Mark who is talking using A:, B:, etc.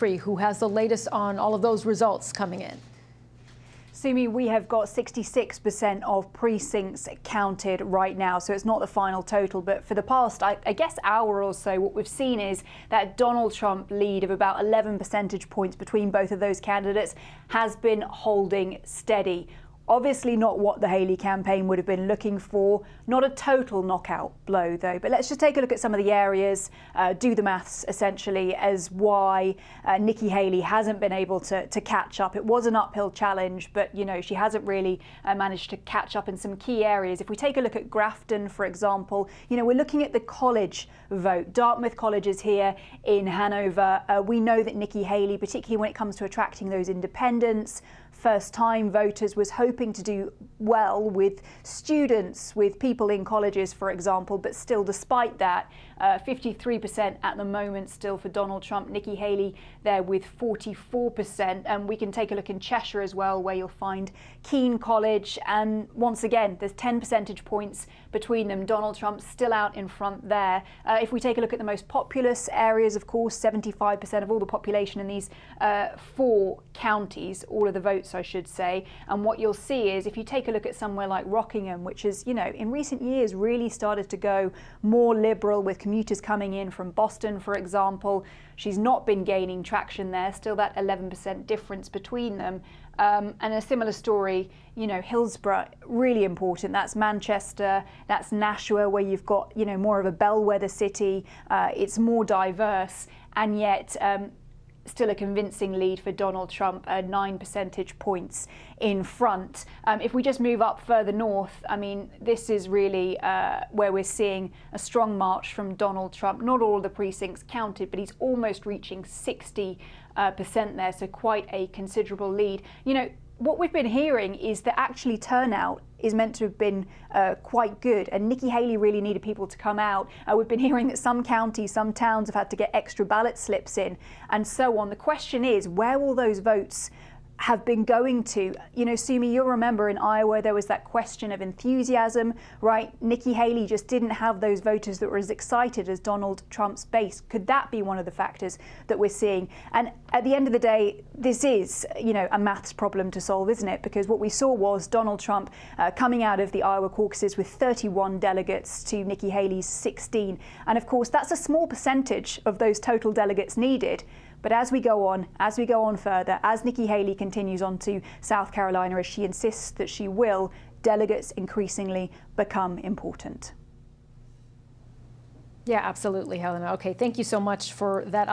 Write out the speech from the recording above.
A: Humphrey, who has the latest on all of those results coming in.
B: Sumi, we have got 66% of precincts counted right now, so it's not the final total. But for the past, I guess, hour or so, what we've seen is that Donald Trump lead of about 11 percentage points between both of those candidates has been holding steady. Obviously not what the Haley campaign would have been looking for, not a total knockout blow though. But let's just take a look at some of the areas, do the maths essentially, as why Nikki Haley hasn't been able to catch up. It was an uphill challenge, but you know, she hasn't really managed to catch up in some key areas. If we take a look at Grafton, for example, you know, we're looking at the college vote. Dartmouth College is here in Hanover. We know that Nikki Haley, particularly when it comes to attracting those independents, first-time voters, was hoping to do well with students, with people in colleges, for example, but still, despite that, 53% at the moment still for Donald Trump. Nikki Haley there with 44%. And we can take a look in Cheshire as well, where you'll find Keene College. And once again, there's 10 percentage points between them. Donald Trump still out in front there. If we take a look at the most populous areas, of course, 75% of all the population in these 4 counties, all of the votes, I should say. And what you'll see is, if you take a look at somewhere like Rockingham, which is, you know, in recent years really started to go more liberal, with commuters coming in from Boston, for example, she's not been gaining traction there, still that 11% difference between them. And a similar story, you know, Hillsborough, really important. That's Manchester, that's Nashua, where you've got, you know, more of a bellwether city. It's more diverse, and yet still a convincing lead for Donald Trump, 9 percentage points in front. If we just move up further north, I mean, this is really where we're seeing a strong march from Donald Trump. Not all of the precincts counted, but he's almost reaching 60% there, so quite a considerable lead. You know, what we've been hearing is that actually turnout is meant to have been quite good, and Nikki Haley really needed people to come out. We've been hearing that some counties, some towns have had to get extra ballot slips in, and so on. The question is, where will those votes have been going to? You know, Sumi, you'll remember in Iowa there was that question of enthusiasm, right? Nikki Haley just didn't have those voters that were as excited as Donald Trump's base. Could that be one of the factors that we're seeing? And at the end of the day, this is, you know, a maths problem to solve, isn't it? Because what we saw was Donald Trump coming out of the Iowa caucuses with 31 delegates to Nikki Haley's 16. And of course, that's a small percentage of those total delegates needed. But as we go on further, as Nikki Haley continues on to South Carolina, as she insists that she will, delegates increasingly become important.
A: Yeah, absolutely, Helena. Okay, thank you so much for that update.